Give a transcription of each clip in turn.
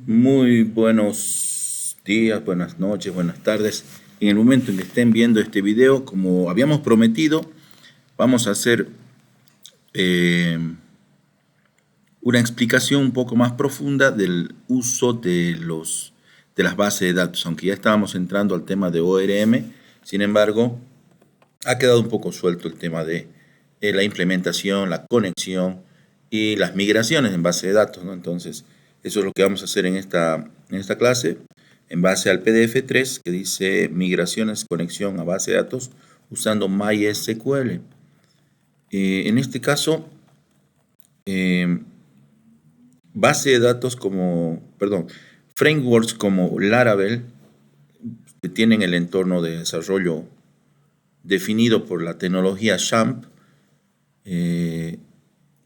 Muy buenos días, buenas noches, buenas tardes. En el momento en que estén viendo este video, como habíamos prometido, vamos a hacer eh, una explicación un poco más profunda del uso de las bases de datos. Aunque ya estábamos entrando al tema de ORM, sin embargo, ha quedado un poco suelto el tema de la implementación, la conexión y las migraciones en base de datos, ¿no? Entonces, eso es lo que vamos a hacer en esta clase, en base al PDF 3 que dice migraciones, conexión a base de datos usando MySQL. En este caso, eh, base de datos frameworks como Laravel, que tienen el entorno de desarrollo definido por la tecnología XAMPP,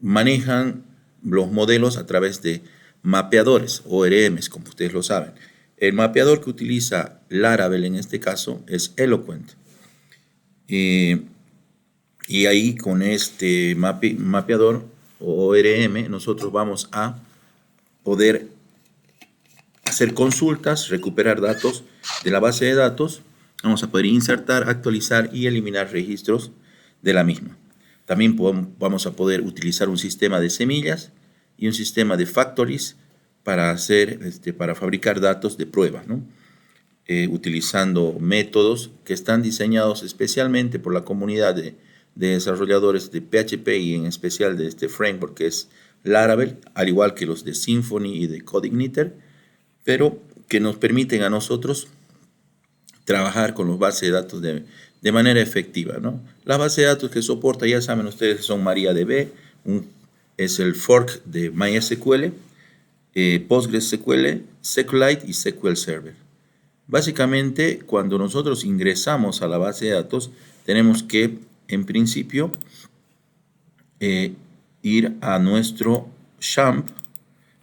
manejan los modelos a través de mapeadores, ORMs, como ustedes lo saben. El mapeador que utiliza Laravel en este caso es Eloquent. Y ahí con este mapeador o ORM nosotros vamos a poder hacer consultas, recuperar datos de la base de datos, vamos a poder insertar, actualizar y eliminar registros de la misma. También vamos a poder utilizar un sistema de semillas y un sistema de factories para fabricar datos de prueba, ¿no? Utilizando métodos que están diseñados especialmente por la comunidad de desarrolladores de PHP y en especial de este framework que es Laravel, al igual que los de Symfony y de CodeIgniter, pero que nos permiten a nosotros trabajar con los bases de datos de manera efectiva, ¿no? Las bases de datos que soporta, ya saben ustedes, son MariaDB, es el fork de MySQL, PostgreSQL, SQLite y SQL Server. Básicamente, cuando nosotros ingresamos a la base de datos, tenemos que, en principio, ir a nuestro XAMPP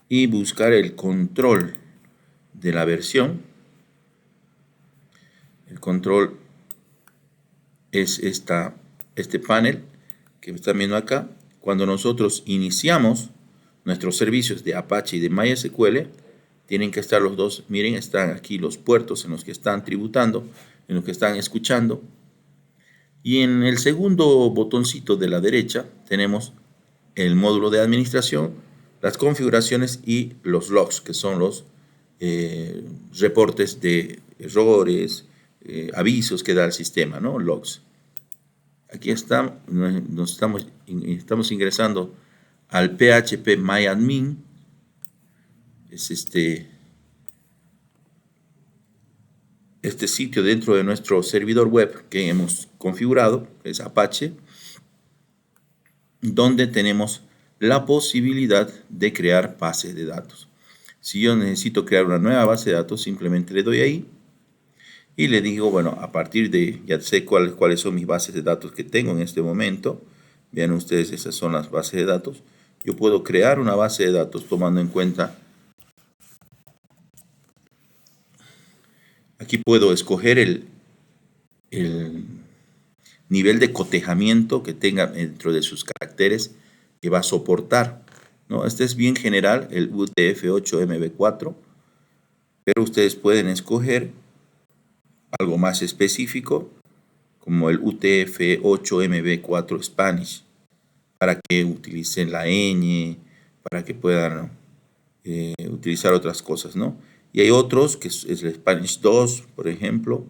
y buscar el control de la versión. El control es este panel que están viendo acá. Cuando nosotros iniciamos nuestros servicios de Apache y de MySQL, tienen que estar los dos. Miren, están aquí los puertos en los que están tributando, en los que están escuchando. Y en el segundo botoncito de la derecha tenemos el módulo de administración, las configuraciones y los logs, que son los reportes de errores, avisos que da el sistema, ¿no? Logs. Aquí estamos ingresando al PHP MyAdmin. Es este sitio dentro de nuestro servidor web que hemos configurado, es Apache, donde tenemos la posibilidad de crear bases de datos. Si yo necesito crear una nueva base de datos, simplemente le doy ahí y le digo, bueno, a partir de, ya sé cuáles son mis bases de datos que tengo en este momento. Vean ustedes, esas son las bases de datos. Yo puedo crear una base de datos tomando en cuenta, aquí puedo escoger el nivel de cotejamiento que tenga dentro de sus caracteres que va a soportar, ¿no? Este es bien general, el UTF-8 MB4, pero ustedes pueden escoger algo más específico, como el UTF-8 MB4 Spanish, para que utilicen la ñ, para que puedan utilizar otras cosas, ¿no? Y hay otros, que es el Spanish 2, por ejemplo,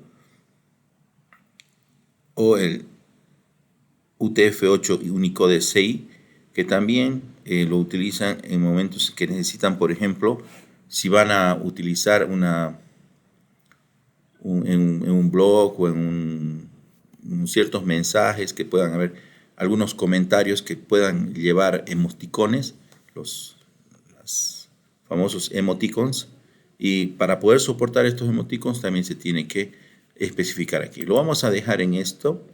o el UTF-8 Unicode 6, que también lo utilizan en momentos que necesitan, por ejemplo, si van a utilizar en un blog o en ciertos mensajes que puedan haber algunos comentarios que puedan llevar emoticones, los famosos emoticons, y para poder soportar estos emoticons también se tiene que especificar aquí. Lo vamos a dejar en esto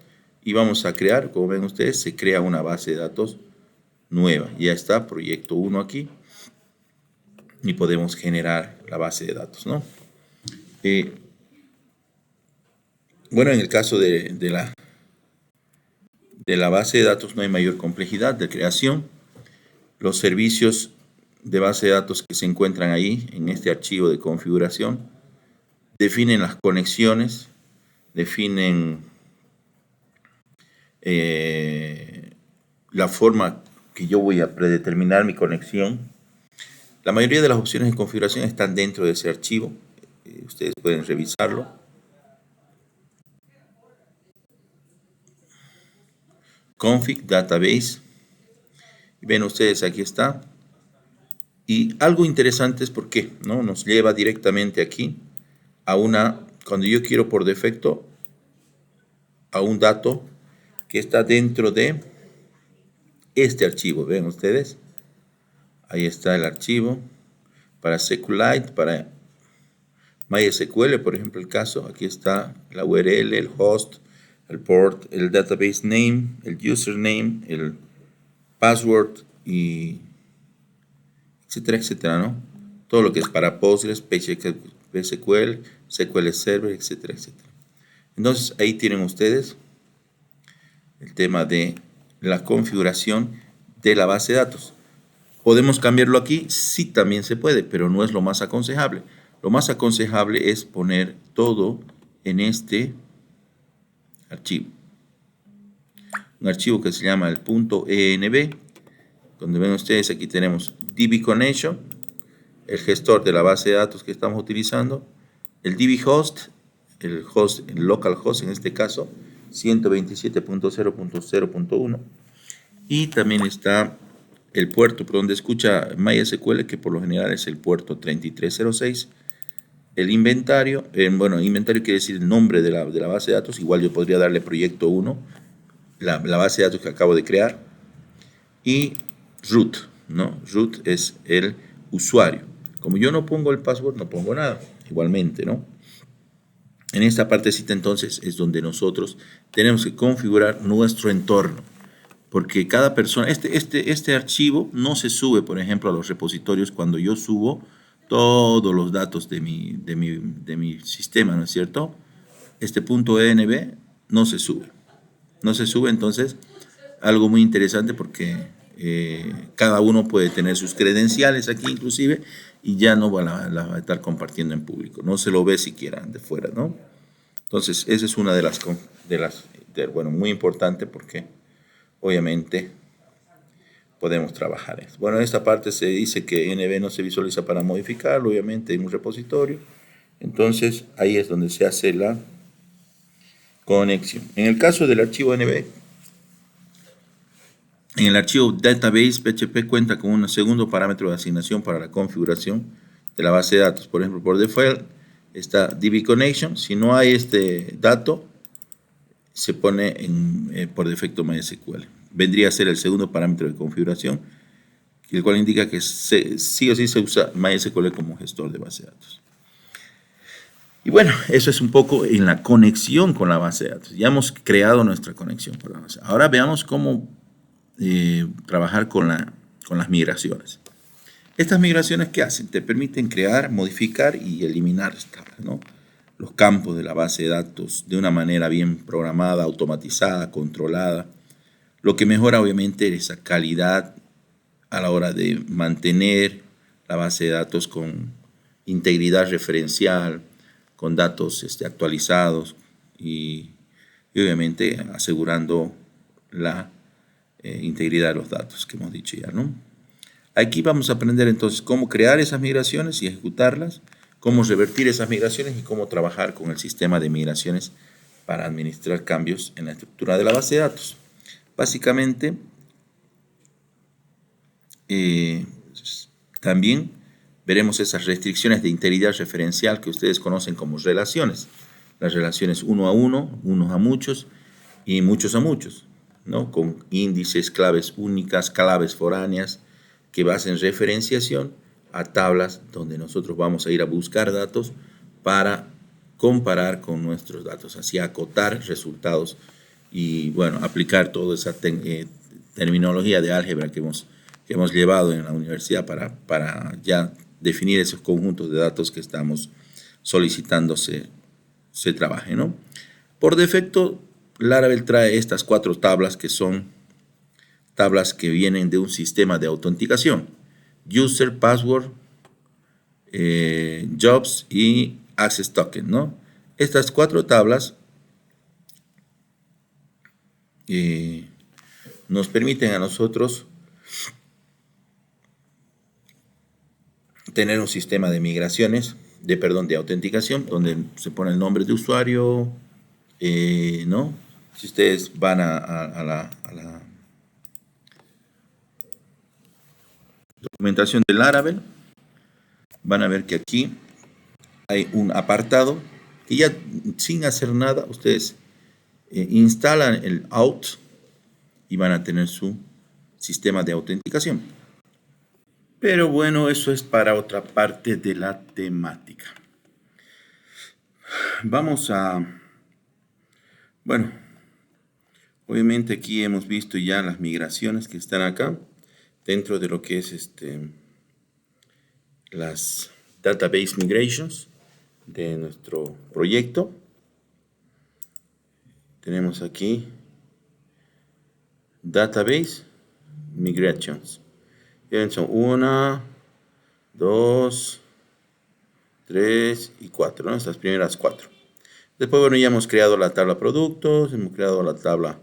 y vamos a crear, como ven ustedes, se crea una base de datos nueva. Ya está, proyecto 1 aquí, y podemos generar la base de datos, ¿no? Bueno, en el caso de la base de datos no hay mayor complejidad de creación. Los servicios de base de datos que se encuentran ahí en este archivo de configuración. Definen las conexiones, definen la forma que yo voy a predeterminar mi conexión. La mayoría de las opciones de configuración están dentro de ese archivo. Ustedes pueden revisarlo. Config database. Ven ustedes, aquí está. Y algo interesante es por qué, ¿no? Nos lleva directamente aquí a cuando yo quiero por defecto, a un dato que está dentro de este archivo. Ven ustedes, ahí está el archivo para SQLite, para MySQL, por ejemplo, el caso. Aquí está la URL, el host, el port, el database name, el username, el password y etcétera, etcétera, ¿no? Todo lo que es para Postgres, PSQL, SQL Server, etcétera, etcétera. Entonces, ahí tienen ustedes el tema de la configuración de la base de datos. ¿Podemos cambiarlo aquí? Sí, también se puede, pero no es lo más aconsejable. Lo más aconsejable es poner todo en este archivo. Un archivo que se llama el .env. Donde ven ustedes, aquí tenemos DB Connection, el gestor de la base de datos que estamos utilizando, el DB Host, el local host en este caso, 127.0.0.1, y también está el puerto por donde escucha MySQL, que por lo general es el puerto 3306. El inventario, inventario quiere decir el nombre de la base de datos. Igual yo podría darle proyecto 1, la base de datos que acabo de crear. Y root, ¿no? Root es el usuario. Como yo no pongo el password, no pongo nada. Igualmente, ¿no? En esta partecita entonces es donde nosotros tenemos que configurar nuestro entorno. Porque cada persona, este archivo no se sube, por ejemplo, a los repositorios cuando yo subo todos los datos de mi sistema, ¿no es cierto? Este .env no se sube. No se sube, entonces, algo muy interesante porque cada uno puede tener sus credenciales aquí inclusive y ya no la va a estar compartiendo en público. No se lo ve siquiera de fuera, ¿no? Entonces, esa es una de las muy importante porque obviamente podemos trabajar eso. Bueno, en esta parte se dice que NV no se visualiza para modificarlo, obviamente, en un repositorio. Entonces, ahí es donde se hace la conexión. En el caso del archivo NV, en el archivo database, PHP cuenta con un segundo parámetro de asignación para la configuración de la base de datos. Por ejemplo, por default está DB Connection. Si no hay este dato, se pone por defecto MySQL. Vendría a ser el segundo parámetro de configuración, el cual indica que sí o sí se usa MySQL como gestor de base de datos. Y bueno, eso es un poco en la conexión con la base de datos. Ya hemos creado nuestra conexión con la base. Ahora veamos cómo trabajar con las migraciones. Estas migraciones, ¿qué hacen? Te permiten crear, modificar y eliminar tablas, ¿no? Los campos de la base de datos de una manera bien programada, automatizada, controlada, lo que mejora obviamente esa calidad a la hora de mantener la base de datos con integridad referencial, con datos actualizados y obviamente asegurando la integridad de los datos que hemos dicho ya, ¿no? Aquí vamos a aprender entonces cómo crear esas migraciones y ejecutarlas, cómo revertir esas migraciones y cómo trabajar con el sistema de migraciones para administrar cambios en la estructura de la base de datos. Básicamente, también veremos esas restricciones de integridad referencial que ustedes conocen como relaciones. Las relaciones uno a uno, unos a muchos y muchos a muchos, ¿no? Con índices, claves únicas, claves foráneas que basen referenciación a tablas donde nosotros vamos a ir a buscar datos para comparar con nuestros datos, así acotar resultados y, bueno, aplicar toda esa terminología de álgebra que hemos llevado en la universidad para ya definir esos conjuntos de datos que estamos solicitando se trabaje, ¿no? Por defecto, Laravel trae estas 4 tablas que son tablas que vienen de un sistema de autenticación. user, password, jobs y access token, ¿no? Estas 4 tablas nos permiten a nosotros tener un sistema de migraciones, de autenticación, donde se pone el nombre de usuario, ¿no? Si ustedes van a la documentación del Laravel, van a ver que aquí hay un apartado que ya sin hacer nada, ustedes instalan el out y van a tener su sistema de autenticación. Pero bueno, eso es para otra parte de la temática. Vamos a... Bueno, obviamente aquí hemos visto ya las migraciones que están acá, dentro de lo que es las database migrations de nuestro proyecto. Tenemos aquí database migrations. Son 1, 2, 3 y 4, ¿no? Estas primeras 4. Después, bueno, ya hemos creado la tabla productos, hemos creado la tabla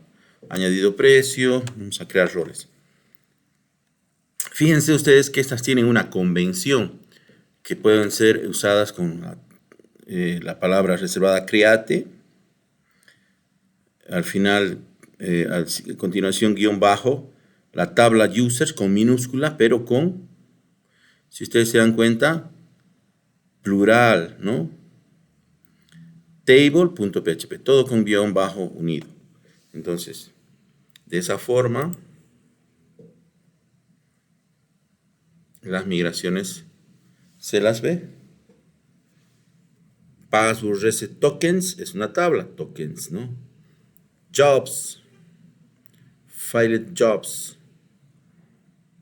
añadido precio, vamos a crear roles. Fíjense ustedes que estas tienen una convención que pueden ser usadas con la palabra reservada create, al final, a continuación guión bajo, la tabla users con minúscula, pero con, si ustedes se dan cuenta, plural, ¿no? Table.php, todo con guión bajo unido. Entonces, de esa forma, las migraciones se las ve. Password reset tokens es una tabla, tokens, ¿no? Jobs, filed jobs,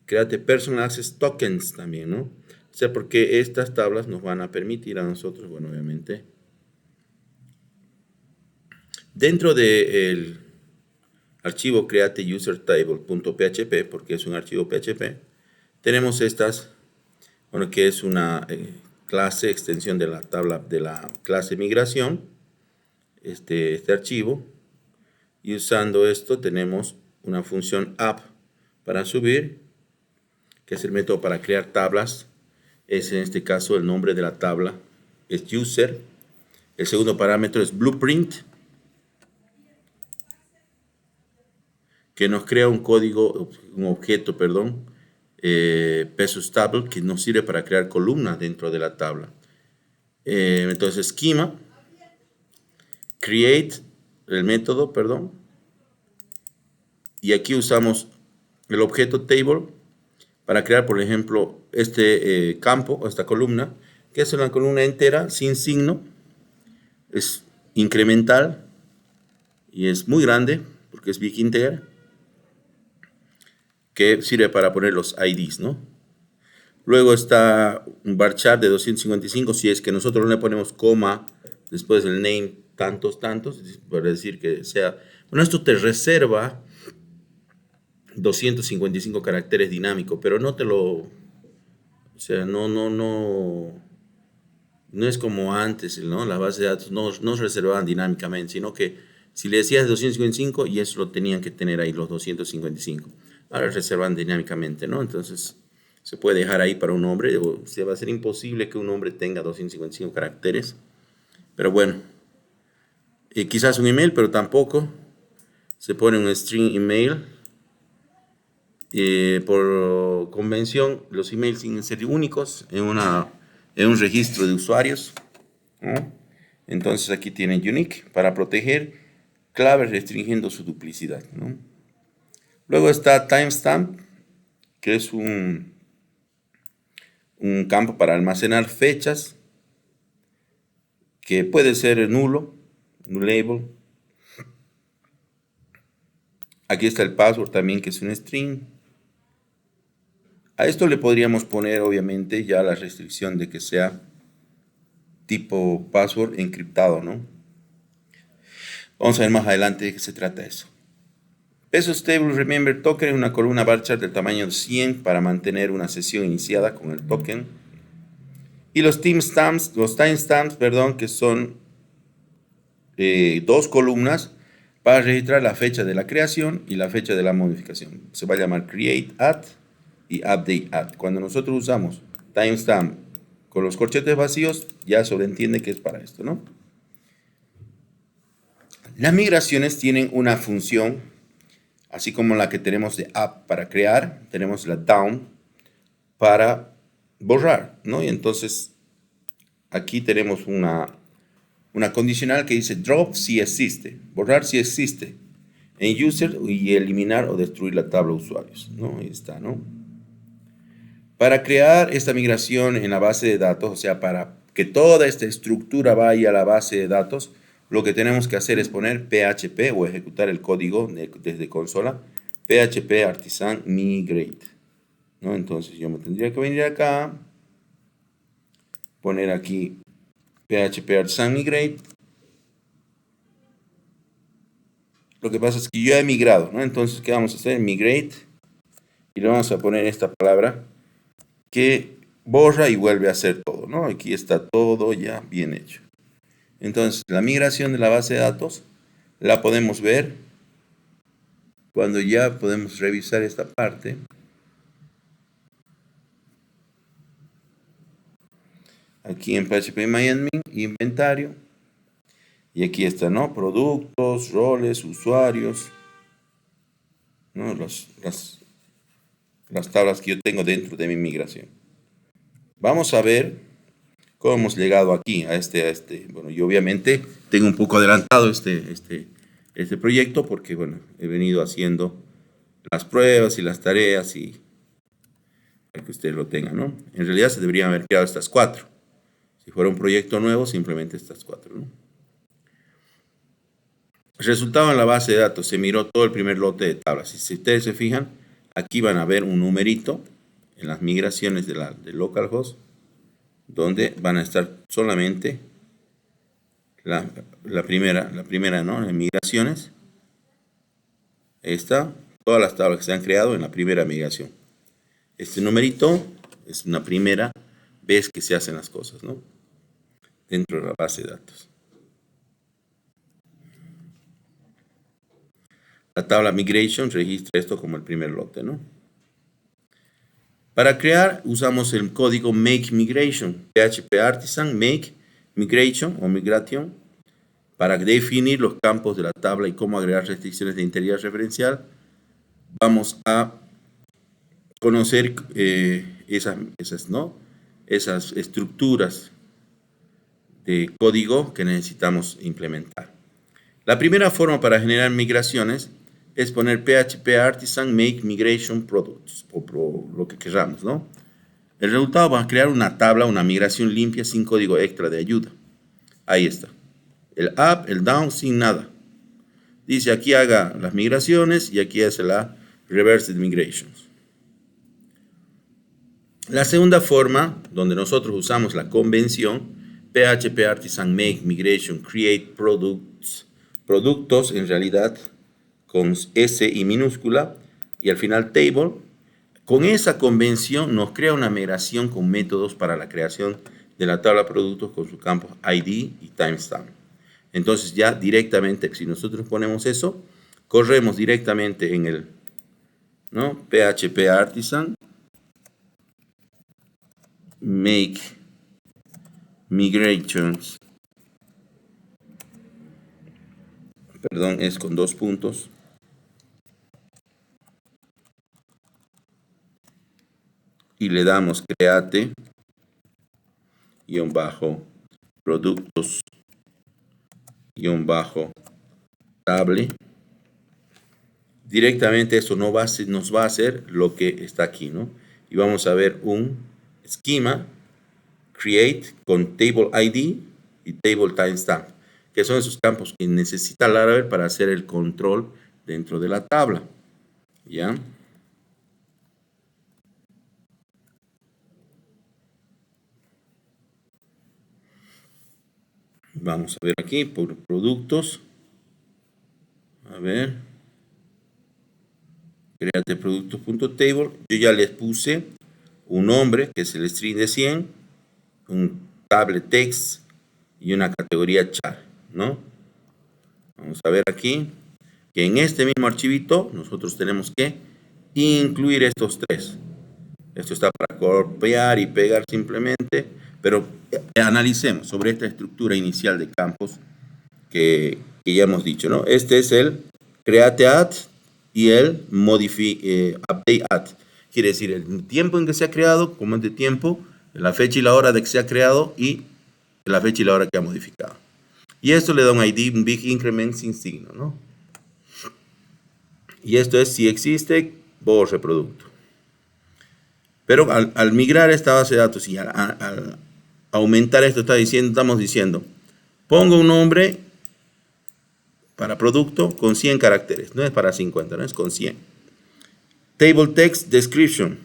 create personal access tokens también, ¿no? O sea, porque estas tablas nos van a permitir a nosotros, bueno, obviamente, dentro del archivo createusertable.php, porque es un archivo PHP, tenemos estas, bueno, que es una clase, extensión de la tabla de la clase migración, este archivo, y usando esto tenemos una función app para subir, que es el método para crear tablas. Es en este caso el nombre de la tabla es user. El segundo parámetro es blueprint, que nos crea un código, un objeto, perdón, pesos table, que nos sirve para crear columnas dentro de la tabla. Entonces, schema, create, el método, perdón, y aquí usamos el objeto table para crear, por ejemplo, este campo, o esta columna, que es una columna entera, sin signo, es incremental y es muy grande, porque es big integer, que sirve para poner los IDs, ¿no? Luego está un varchar de 255, si es que nosotros no le ponemos coma después del name tantos, para decir que sea... Bueno, esto te reserva 255 caracteres dinámicos, pero no te lo... O sea, no es como antes, ¿no? Las bases de datos no reservaban dinámicamente, sino que si le decías 255 y eso lo tenían que tener ahí los 255. Ahora reservan dinámicamente, ¿no? Entonces se puede dejar ahí para un nombre. O sea, va a ser imposible que un nombre tenga 255 caracteres. Pero bueno, quizás un email, pero tampoco. Se pone un string email. Por convención, los emails tienen que ser únicos en un registro de usuarios, ¿no? Entonces aquí tienen unique para proteger claves restringiendo su duplicidad, ¿no? Luego está timestamp, que es un campo para almacenar fechas, que puede ser nulo, nullable. Aquí está el password también, que es un string. A esto le podríamos poner, obviamente, ya la restricción de que sea tipo password encriptado, ¿no? Vamos a ver más adelante de qué se trata eso. Esos tables remember token es una columna bar chart del tamaño de 100 para mantener una sesión iniciada con el token. Y los timestamps, perdón, que son dos columnas para registrar la fecha de la creación y la fecha de la modificación. Se va a llamar create at y update at. Cuando nosotros usamos timestamp con los corchetes vacíos, ya sobreentiende que es para esto, ¿no? Las migraciones tienen una función, así como la que tenemos de up para crear, tenemos la down para borrar, ¿no? Y entonces aquí tenemos una condicional que dice drop si existe, borrar si existe, en user y eliminar o destruir la tabla de usuarios, ¿no? Ahí está, ¿no? Para crear esta migración en la base de datos, o sea, para que toda esta estructura vaya a la base de datos, lo que tenemos que hacer es poner PHP o ejecutar el código desde consola, PHP artisan migrate, ¿no? Entonces yo me tendría que venir acá, poner aquí PHP artisan migrate. Lo que pasa es que yo he migrado, ¿no? Entonces, ¿qué vamos a hacer? Migrate. Y le vamos a poner esta palabra que borra y vuelve a hacer todo, ¿no? Aquí está todo ya bien hecho. Entonces, la migración de la base de datos la podemos ver cuando ya podemos revisar esta parte. Aquí en PHP-MyAdmin, inventario. Y aquí está, ¿no? Productos, roles, usuarios, ¿no? Las tablas que yo tengo dentro de mi migración. Vamos a ver cómo hemos llegado aquí a este. Bueno, yo obviamente tengo un poco adelantado este proyecto porque, bueno, he venido haciendo las pruebas y las tareas y para que ustedes lo tengan, ¿no? En realidad se deberían haber creado estas cuatro. Si fuera un proyecto nuevo, simplemente estas cuatro, ¿no? El resultado en la base de datos, se miró todo el primer lote de tablas. Si ustedes se fijan, aquí van a ver un numerito en las migraciones de localhost, donde van a estar solamente la primera, ¿no? En migraciones. Ahí está, todas las tablas que se han creado en la primera migración. Este numerito es una primera vez que se hacen las cosas, ¿no? Dentro de la base de datos. La tabla migration registra esto como el primer lote, ¿no? Para crear usamos el código make migration, PHP artisan make migration o migration para definir los campos de la tabla y cómo agregar restricciones de integridad referencial. Vamos a conocer esas estructuras de código que necesitamos implementar. La primera forma para generar migraciones es poner PHP artisan make migration products o lo que queramos, ¿no? El resultado va a crear una tabla, una migración limpia sin código extra de ayuda. Ahí está. El up, el down, sin nada. Dice aquí haga las migraciones y aquí hace la reversed migrations. La segunda forma, donde nosotros usamos la convención, PHP artisan make migration create productos en realidad con S y minúscula y al final table. Con esa convención nos crea una migración con métodos para la creación de la tabla productos con sus campos ID y timestamp. Entonces ya directamente, si nosotros ponemos eso, corremos directamente en el, ¿no? PHP artisan make migrations, perdón, es con dos puntos, y le damos create productos table. Directamente eso nos va a hacer lo que está aquí, ¿no? Y vamos a ver un esquema create con table ID y table timestamp, que son esos campos que necesita Laravel para hacer el control dentro de la tabla, ¿ya? Vamos a ver aquí por productos. A ver. Créate productos.table. Yo ya les puse un nombre, que es el string de 100, un table text y una categoría char, ¿no? Vamos a ver aquí que en este mismo archivito nosotros tenemos que incluir estos tres. Esto está para copiar y pegar simplemente, pero analicemos sobre esta estructura inicial de campos que ya hemos dicho, ¿no? Este es el create add y el update add. Quiere decir el tiempo en que se ha creado, como es de tiempo, la fecha y la hora de que se ha creado y la fecha y la hora que ha modificado. Y esto le da un ID, un big increment sin signo, ¿no? Y esto es si existe, borre producto. Pero al migrar esta base de datos y al aumentar esto, estamos diciendo, pongo un nombre para producto con 100 caracteres. No es para 50, no es con 100. Table text description.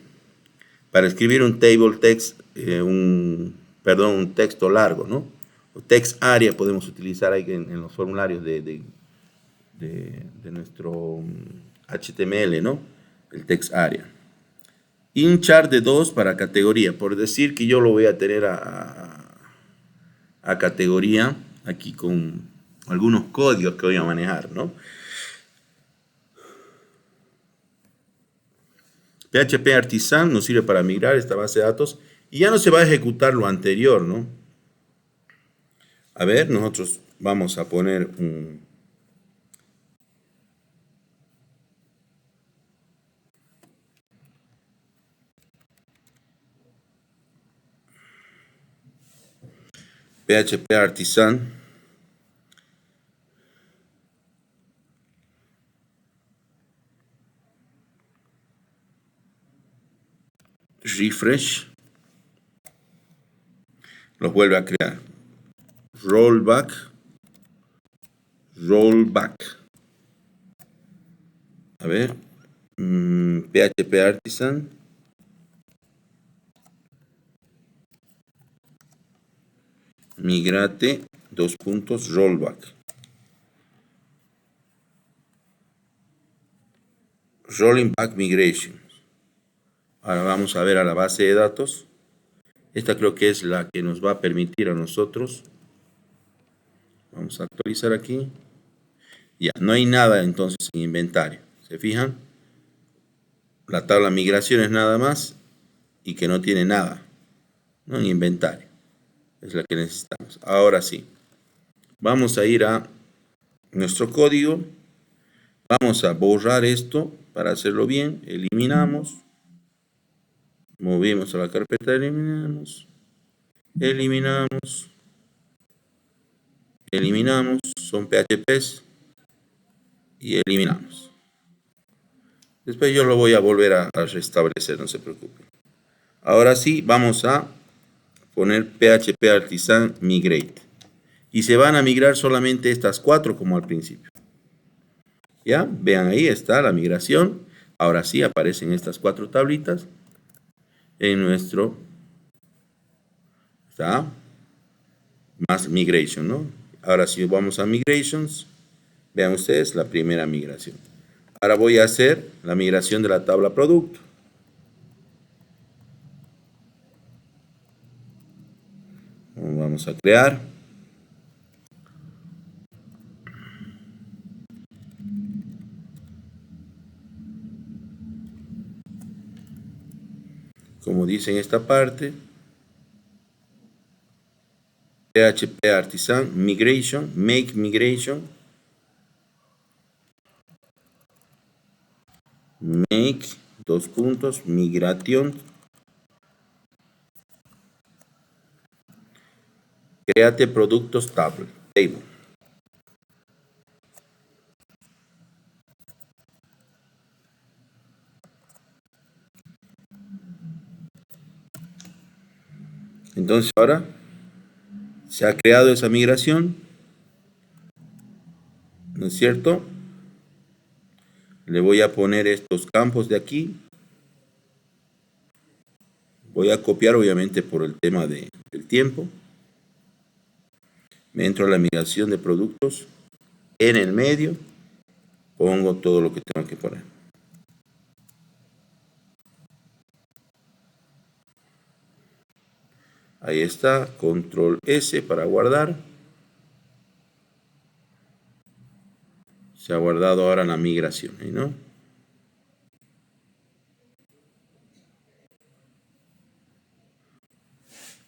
Para escribir un table text, un texto largo, ¿no? O text area podemos utilizar ahí en los formularios de nuestro HTML, ¿no? El text area. Inchar de 2 para categoría. Por decir que yo lo voy a tener a categoría aquí con algunos códigos que voy a manejar, ¿no? PHP Artisan nos sirve para migrar esta base de datos y ya no se va a ejecutar lo anterior, ¿no? A ver, nosotros vamos a poner un... PHP Artisan. Refresh. Los vuelve a crear. Rollback. Rollback. A ver. PHP Artisan. Migrate, rollback. Rolling back migration. Ahora vamos a ver a la base de datos. Esta creo que es la que nos va a permitir a nosotros. Vamos a actualizar aquí. Ya, no hay nada entonces en inventario. ¿Se fijan? La tabla migraciones nada más y que no tiene nada, ¿no? En inventario. Es la que necesitamos. Ahora sí. Vamos a ir a nuestro código. Vamos a borrar esto para hacerlo bien. Eliminamos. Movimos a la carpeta, eliminamos. Eliminamos. Eliminamos. Son PHPs. Y eliminamos. Después yo lo voy a volver a restablecer, no se preocupen. Ahora sí, vamos a poner PHP Artisan Migrate. Y se van a migrar solamente estas 4 como al principio. ¿Ya? Vean, ahí está la migración. Ahora sí aparecen estas 4 tablitas en nuestro... ¿Está? Más migration, ¿no? Ahora sí vamos a migrations. Vean ustedes la primera migración. Ahora voy a hacer la migración de la tabla producto. Vamos a crear. Como dice en esta parte, PHP Artisan Migration, Make Migration, Make, migration, Créate productos table. Entonces ahora se ha creado esa migración, ¿no es cierto? Le voy a poner estos campos de aquí. Voy a copiar obviamente por el tema del tiempo. Me entro a la migración de productos. En el medio pongo todo lo que tengo que poner. Ahí está, control S para guardar. Se ha guardado ahora la migración, ¿no?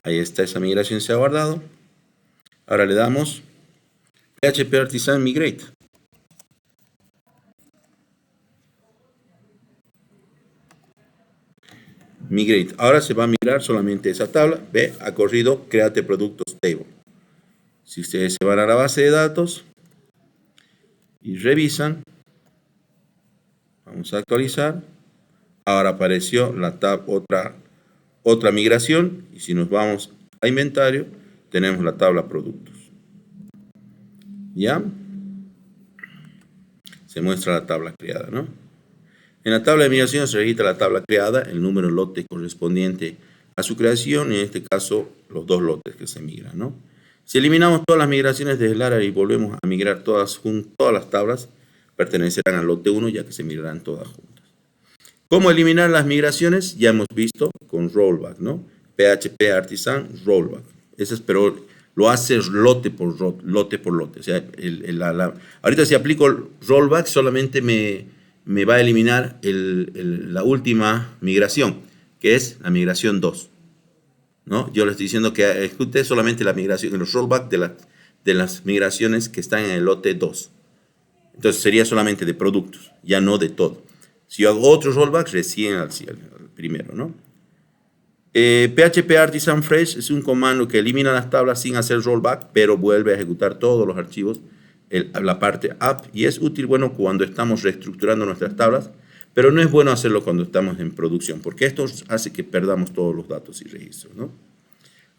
Ahí está, esa migración se ha guardado. Ahora le damos PHP Artisan Migrate. Migrate. Ahora se va a migrar solamente esa tabla. Ve, ha corrido Create Productos Table. Si ustedes se van a la base de datos y revisan, vamos a actualizar. Ahora apareció la tab otra migración. Y si nos vamos a inventario, tenemos la tabla productos. ¿Ya? Se muestra la tabla creada, ¿no? En la tabla de migración se registra la tabla creada, el número de lote correspondiente a su creación, y en este caso los 2 lotes que se migran, ¿no? Si eliminamos todas las migraciones desde el área y volvemos a migrar todas las tablas, pertenecerán al lote 1, ya que se migrarán todas juntas. ¿Cómo eliminar las migraciones? Ya hemos visto con rollback, ¿no? PHP Artisan rollback. Ese es, pero lo hace lote por lote. O sea, ahorita si aplico rollback solamente me va a eliminar la última migración, que es la migración 2. ¿No? Yo le estoy diciendo que ejecute solamente la migración, los rollback de las migraciones que están en el lote 2. Entonces sería solamente de productos, ya no de todo. Si yo hago otro rollback, recién al primero, ¿no? PHP Artisan Fresh es un comando que elimina las tablas sin hacer rollback, pero vuelve a ejecutar todos los archivos, la parte app, y es útil, bueno, cuando estamos reestructurando nuestras tablas, pero no es bueno hacerlo cuando estamos en producción, porque esto hace que perdamos todos los datos y registros, ¿no?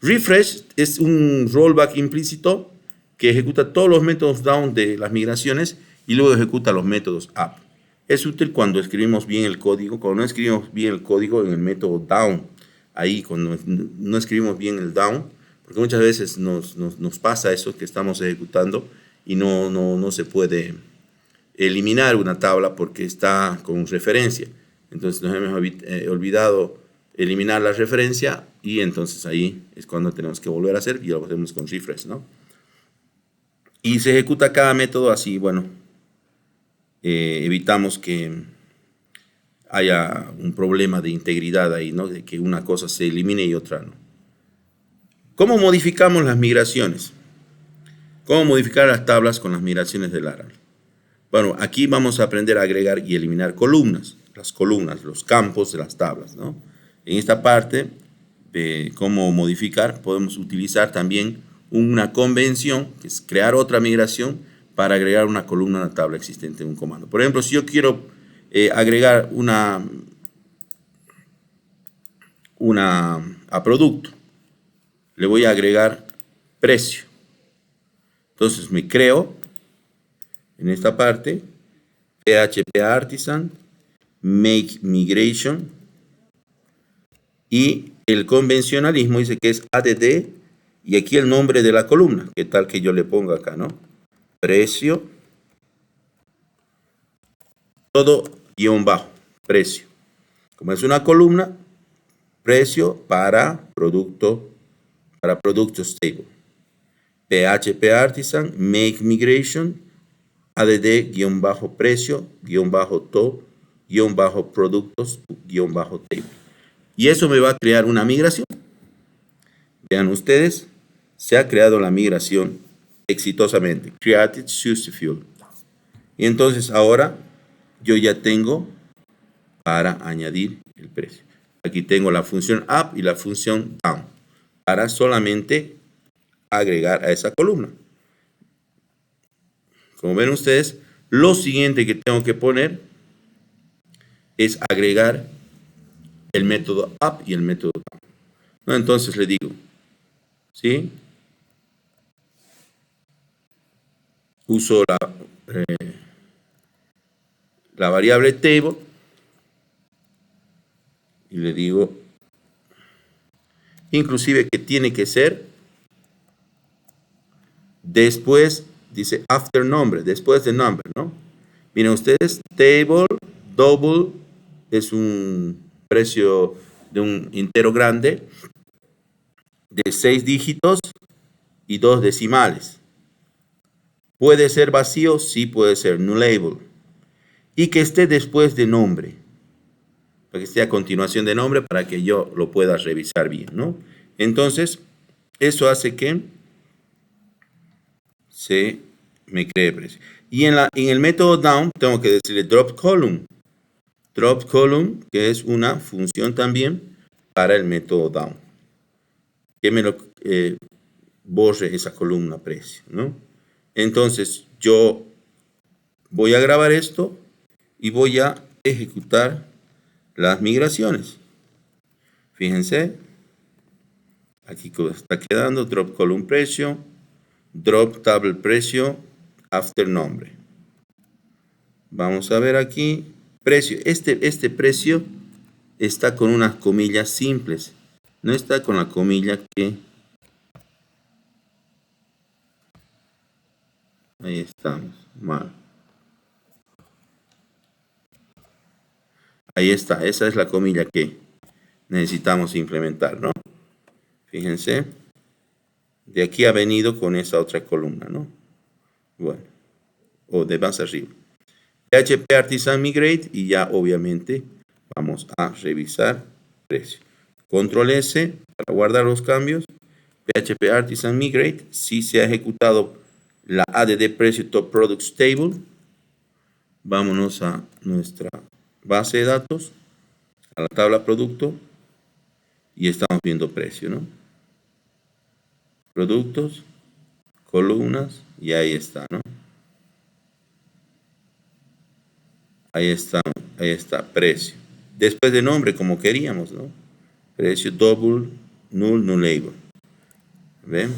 Refresh es un rollback implícito que ejecuta todos los métodos down de las migraciones y luego ejecuta los métodos up. Es útil cuando escribimos bien el código, cuando no escribimos bien el código en el método down. Ahí, cuando no escribimos bien el down, porque muchas veces nos pasa eso, que estamos ejecutando y no se puede eliminar una tabla porque está con referencia. Entonces nos hemos olvidado eliminar la referencia y entonces ahí es cuando tenemos que volver a hacer y lo hacemos con refresh, ¿no? Y se ejecuta cada método así, bueno, evitamos que haya un problema de integridad ahí, ¿no? De que una cosa se elimine y otra no. ¿Cómo modificamos las migraciones? ¿Cómo modificar las tablas con las migraciones del Laravel? Bueno, aquí vamos a aprender a agregar y eliminar columnas, las columnas, los campos de las tablas, ¿no? En esta parte de cómo modificar, podemos utilizar también una convención, que es crear otra migración para agregar una columna a una tabla existente en un comando. Por ejemplo, si yo quiero agregar a producto, le voy a agregar precio. Entonces me creo en esta parte PHP Artisan make migration y el convencionalismo dice que es add y aquí el nombre de la columna, que tal que yo le ponga acá, ¿no? Precio, todo guión bajo, precio. Como es una columna, precio para productos table. PHP Artisan make migration add-precio, to, productos, table. Y eso me va a crear una migración. Vean ustedes, se ha creado la migración exitosamente. Created successfully. Y entonces ahora yo ya tengo para añadir el precio. Aquí tengo la función up y la función down para solamente agregar a esa columna. Como ven ustedes, lo siguiente que tengo que poner es agregar el método up y el método down. ¿No? Entonces le digo, ¿sí? Uso la variable table y le digo, inclusive que tiene que ser después, dice after number, después de number, ¿no? Miren ustedes, table, double, es un precio de un entero grande de 6 dígitos y 2 decimales. ¿Puede ser vacío? Sí, puede ser nullable. Y que esté después de nombre, para que esté a continuación de nombre, para que yo lo pueda revisar bien, ¿no? Entonces, eso hace que se me cree precio. Y en el método down tengo que decirle drop column. Drop column, que es una función también para el método down. Que me lo borre esa columna precio, ¿no? Entonces, yo voy a grabar esto y voy a ejecutar las migraciones. Fíjense, aquí está quedando drop column precio, drop table precio, after nombre. Vamos a ver aquí, precio. Este precio está con unas comillas simples. No está con la comilla que... Ahí estamos, mal. Ahí está, esa es la comilla que necesitamos implementar, ¿no? Fíjense, de aquí ha venido con esa otra columna, ¿no? Bueno, o de más arriba. PHP Artisan Migrate y ya obviamente vamos a revisar precio. Control S para guardar los cambios. PHP Artisan Migrate, si se ha ejecutado la add precio top products table. Vámonos a nuestra base de datos, a la tabla producto y estamos viendo precio, ¿no? Productos, columnas y ahí está, ¿no? Ahí está, precio. Después de nombre, como queríamos, ¿no? Precio double, null, nullable. ¿Ven?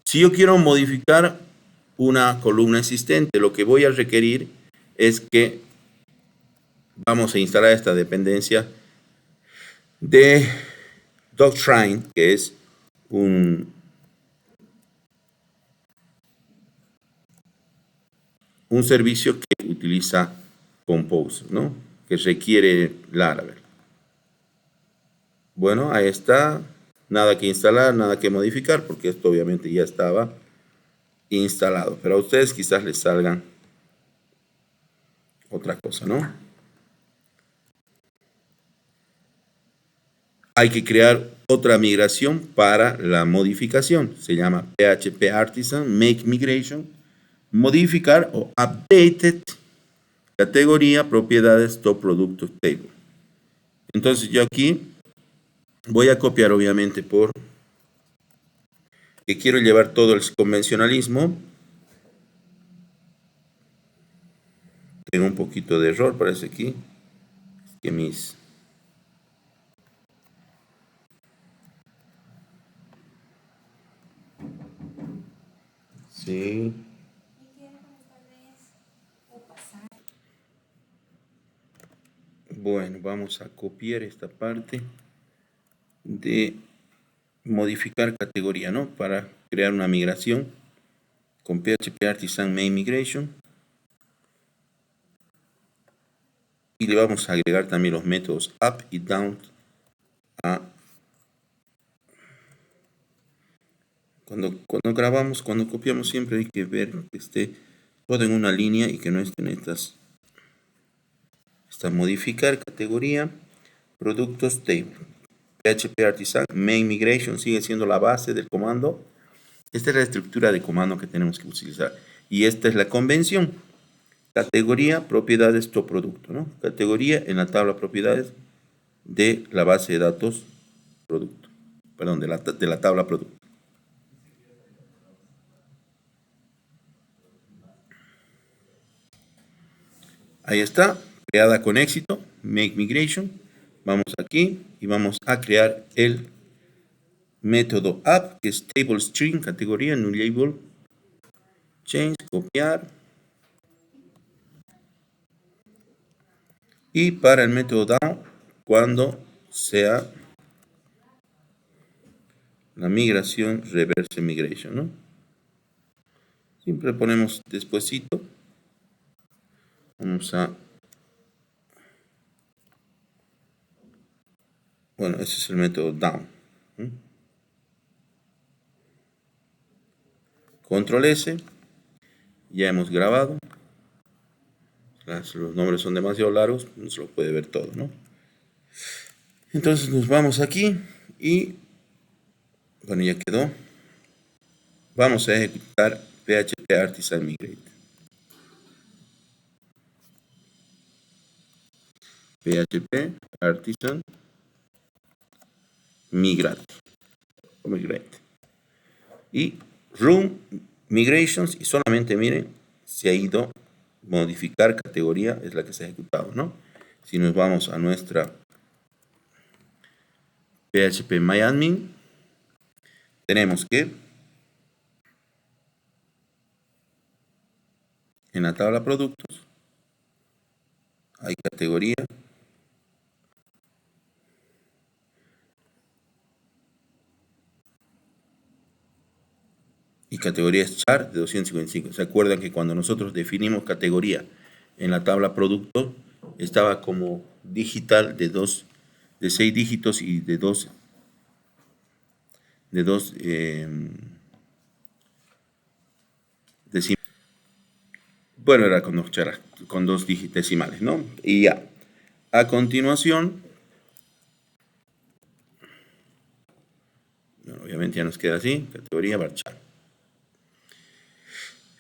Si yo quiero modificar una columna existente, lo que voy a requerir es que vamos a instalar esta dependencia de Doctrine, que es un servicio que utiliza Compose, ¿no? Que requiere Laravel. Bueno, ahí está. Nada que instalar, nada que modificar, porque esto obviamente ya estaba instalado. Pero a ustedes quizás les salgan otra cosa, ¿no? Hay que crear otra migración para la modificación. Se llama PHP Artisan Make Migration. Modificar o updated categoría propiedades top productos table. Entonces yo aquí voy a copiar obviamente por que quiero llevar todo el convencionalismo. Tengo un poquito de error, parece aquí. Que mis... Sí. Bueno, vamos a copiar esta parte de modificar categoría, ¿no? Para crear una migración con PHP Artisan Main Migration. Y le vamos a agregar también los métodos up y down a... Cuando grabamos, cuando copiamos, siempre hay que ver que esté todo en una línea y que no estén estas. Está modificar categoría, productos table. PHP Artisan Main Migration sigue siendo la base del comando. Esta es la estructura de comando que tenemos que utilizar. Y esta es la convención. Categoría, propiedades, top producto, ¿no? Categoría en la tabla propiedades de la base de datos producto. Perdón, de la tabla producto. Ahí está, creada con éxito, Make Migration. Vamos aquí y vamos a crear el método app, que es table string, categoría, nullable, change, copiar. Y para el método down, cuando sea la migración, reverse migration, ¿no? Siempre ponemos despuesito. Vamos a Bueno, ese es el método down. ¿Mm? Control S, ya hemos grabado. Los nombres son demasiado largos, no se lo puede ver todo, ¿no? Entonces nos vamos aquí y, bueno, ya quedó. Vamos a ejecutar PHP Artisan Migrate. PHP Artisan Migrate. Y Run Migrations, y solamente miren, se ha ido modificar categoría, es la que se ha ejecutado, ¿no? Si nos vamos a nuestra phpMyAdmin, tenemos que en la tabla productos hay categoría y categoría es char de 255. ¿Se acuerdan que cuando nosotros definimos categoría en la tabla producto estaba como digital de 6 dígitos y de dos decimales? Bueno, era con dos decimales, ¿no? Y ya. A continuación, bueno, obviamente ya nos queda así, categoría varchar.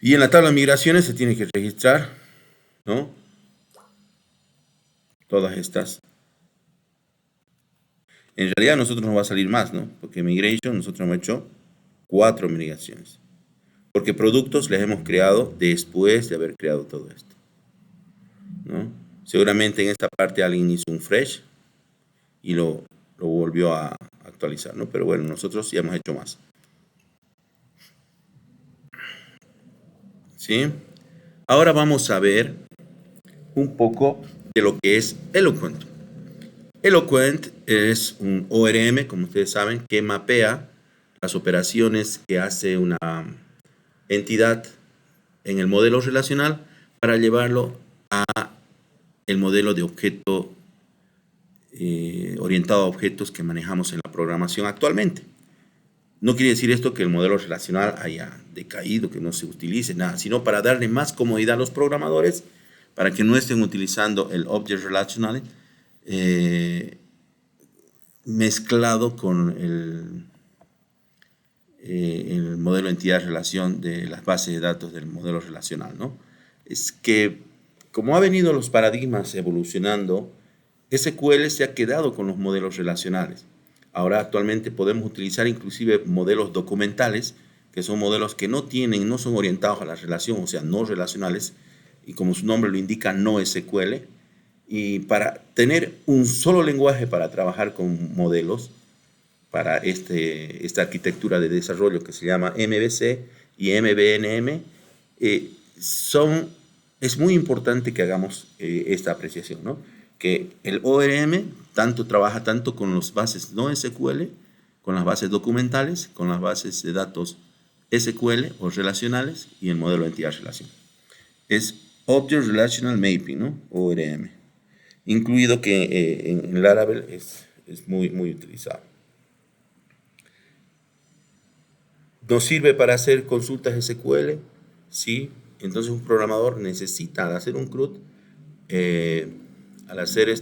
Y en la tabla de migraciones se tiene que registrar, ¿no? Todas estas. En realidad a nosotros nos va a salir más, ¿no? Porque migration nosotros hemos hecho 4 migraciones. Porque productos les hemos creado después de haber creado todo esto, ¿no? Seguramente en esta parte alguien hizo un fresh y lo volvió a actualizar, ¿no? Pero bueno, nosotros ya hemos hecho más. ¿Sí? Ahora vamos a ver un poco de lo que es Eloquent. Eloquent es un ORM, como ustedes saben, que mapea las operaciones que hace una entidad en el modelo relacional para llevarlo a el modelo de objeto orientado a objetos que manejamos en la programación actualmente. No quiere decir esto que el modelo relacional haya decaído, que no se utilice, nada, sino para darle más comodidad a los programadores, para que no estén utilizando el Object Relational mezclado con el modelo entidad-relación de las bases de datos del modelo relacional, ¿no? Es que, como ha venido los paradigmas evolucionando, SQL se ha quedado con los modelos relacionales. Ahora actualmente podemos utilizar inclusive modelos documentales, que son modelos que no son orientados a la relación, o sea, no relacionales, y como su nombre lo indica, no SQL. Y para tener un solo lenguaje para trabajar con modelos, para esta arquitectura de desarrollo que se llama MVC y MVNM, eh, es muy importante que hagamos esta apreciación, ¿no? Que el ORM trabaja tanto con las bases no SQL, con las bases documentales, con las bases de datos SQL o relacionales y el modelo de entidad-relación. Es Object Relational Mapping, ¿no? ORM. Incluido que en Laravel es muy, muy utilizado. ¿Nos sirve para hacer consultas SQL? Sí. Entonces un programador necesita, al hacer un CRUD, al hacer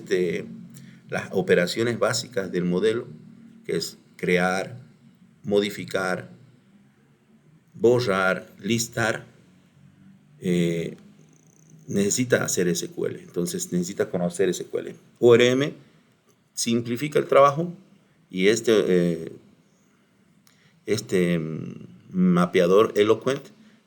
las operaciones básicas del modelo, que es crear, modificar, borrar, listar, eh, necesita hacer SQL. Entonces necesita conocer SQL. ORM simplifica el trabajo y este mapeador Eloquent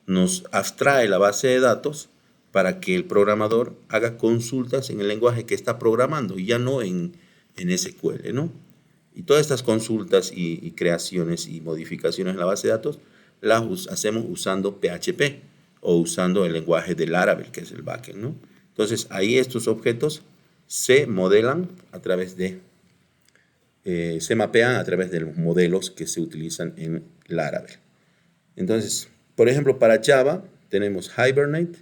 nos abstrae la base de datos para que el programador haga consultas en el lenguaje que está programando y ya no en SQL, ¿no? Y todas estas consultas y creaciones y modificaciones en la base de datos las hacemos usando PHP o usando el lenguaje de Laravel, que es el backend, ¿no? Entonces, ahí estos objetos se modelan a través de se mapean a través de los modelos que se utilizan en Laravel. Entonces, por ejemplo, para Java tenemos Hibernate,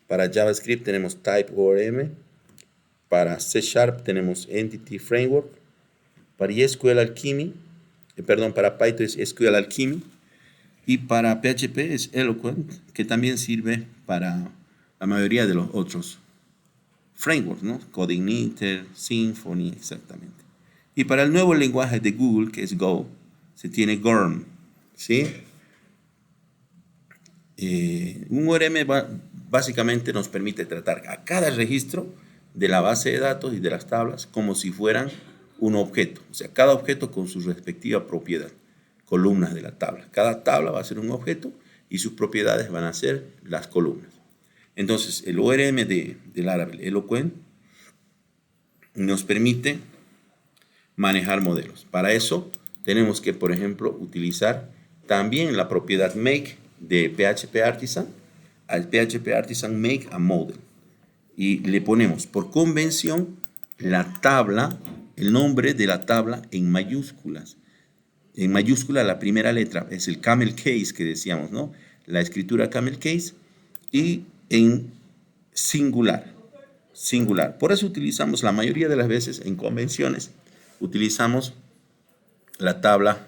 para JavaScript tenemos TypeORM, para C# tenemos Entity Framework, para SQL Alchemy, para Python es SQL Alchemy, y para PHP es Eloquent, que también sirve para la mayoría de los otros frameworks, ¿no? CodeIgniter, Symfony, exactamente. Y para el nuevo lenguaje de Google, que es Go, se tiene Gorm, ¿sí? Un ORM básicamente nos permite tratar a cada registro de la base de datos y de las tablas como si fueran un objeto. O sea, cada objeto con su respectiva propiedad, columnas de la tabla. Cada tabla va a ser un objeto y sus propiedades van a ser las columnas. Entonces, el ORM del Laravel Eloquent nos permite manejar modelos. Para eso tenemos que, por ejemplo, utilizar también la propiedad make de PHP Artisan, al PHP Artisan make a model. Y le ponemos por convención la tabla, el nombre de la tabla en mayúsculas. En mayúscula la primera letra es el camel case que decíamos, ¿no? La escritura camel case, y en singular. Singular. Por eso utilizamos la mayoría de las veces en convenciones, utilizamos la tabla,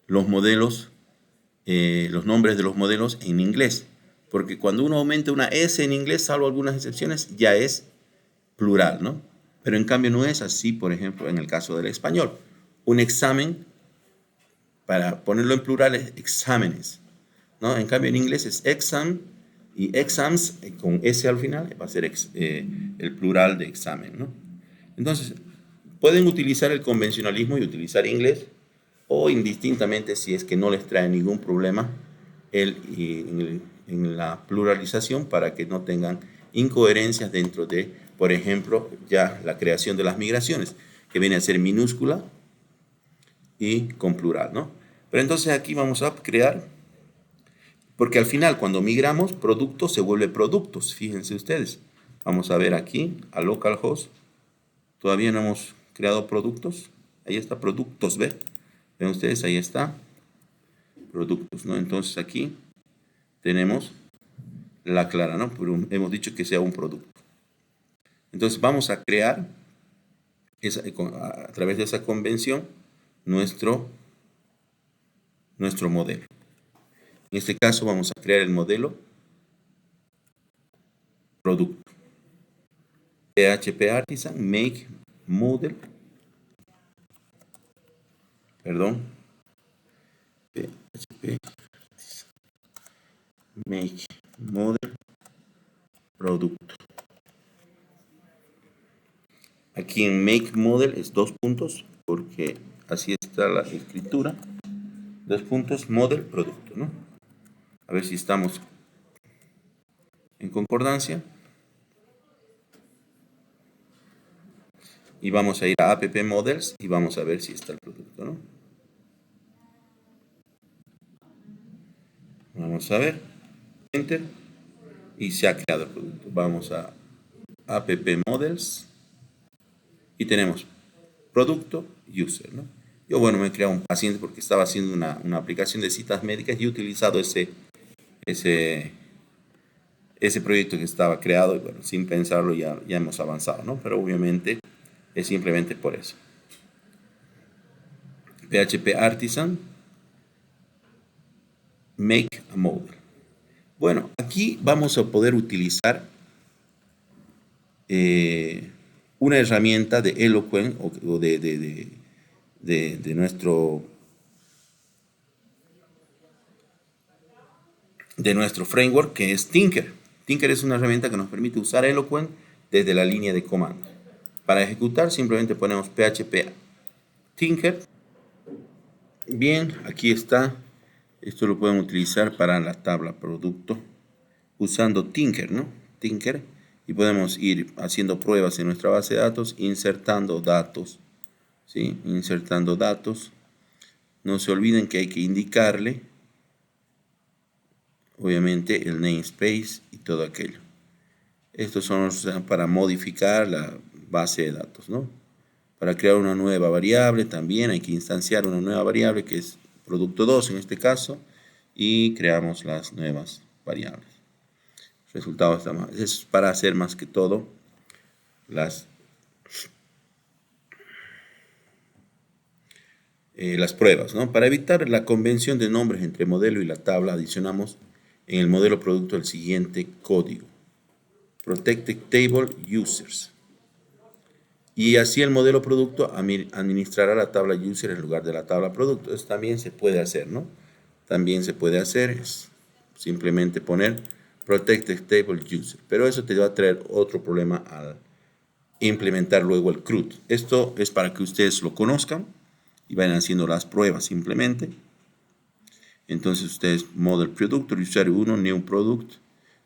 los modelos, los nombres de los modelos en inglés. Porque cuando uno aumenta una S en inglés, salvo algunas excepciones, ya es plural, ¿no? Pero en cambio no es así, por ejemplo, en el caso del español. Un examen, para ponerlo en plural, es exámenes, ¿no? En cambio en inglés es exam, y exams con S al final va a ser el plural de examen, ¿no? Entonces, pueden utilizar el convencionalismo y utilizar inglés, o indistintamente, si es que no les trae ningún problema en la pluralización, para que no tengan incoherencias dentro de, por ejemplo, ya la creación de las migraciones, que viene a ser minúscula y con plural, ¿no? Pero entonces aquí vamos a crear, porque al final cuando migramos, productos se vuelve productos, fíjense ustedes. Vamos a ver aquí, a localhost, todavía no hemos creado productos, ahí está productos, ¿ven? Ven ustedes, ahí está, productos, ¿no? Entonces aquí tenemos la clara, ¿no? Pero hemos dicho que sea un producto. Entonces vamos a crear, a través de esa convención, nuestro modelo. En este caso vamos a crear el modelo producto. PHP Artisan make model, PHP make model producto. Aquí en make model es 2 puntos, porque así está la escritura. 2 puntos, model producto, ¿no? A ver si estamos en concordancia. Y vamos a ir a app models y vamos a ver si está el producto, ¿no? Vamos a ver, enter, y se ha creado el producto. Vamos a app models y tenemos producto user, ¿no? Yo, bueno, me he creado un paciente porque estaba haciendo una aplicación de citas médicas y he utilizado ese proyecto que estaba creado, y bueno, sin pensarlo ya hemos avanzado, ¿no? Pero obviamente es simplemente por eso. PHP Artisan make a model. Bueno, aquí vamos a poder utilizar una herramienta de Eloquent o de nuestro framework, que es Tinker. Tinker es una herramienta que nos permite usar Eloquent desde la línea de comandos. Para ejecutar simplemente ponemos PHP Tinker. Bien, aquí está. Esto lo pueden utilizar para la tabla producto usando Tinker, ¿no? Tinker. Y podemos ir haciendo pruebas en nuestra base de datos, insertando datos, ¿sí? Insertando datos. No se olviden que hay que indicarle, obviamente, el namespace y todo aquello. Estos son para modificar la base de datos, ¿no? Para crear una nueva variable también hay que instanciar una nueva variable, que es producto 2 en este caso, y creamos las nuevas variables. Resultado está más. Es para hacer más que todo las, las pruebas, ¿no? Para evitar la convención de nombres entre modelo y la tabla, adicionamos en el modelo producto el siguiente código. Protected Table Users. Y así el modelo producto administrará la tabla user en lugar de la tabla producto. Eso también se puede hacer, ¿no? También se puede hacer, es simplemente poner Protected Table User. Pero eso te va a traer otro problema al implementar luego el CRUD. Esto es para que ustedes lo conozcan y vayan haciendo las pruebas simplemente. Entonces ustedes, Model Productor, usuario 1, New Product,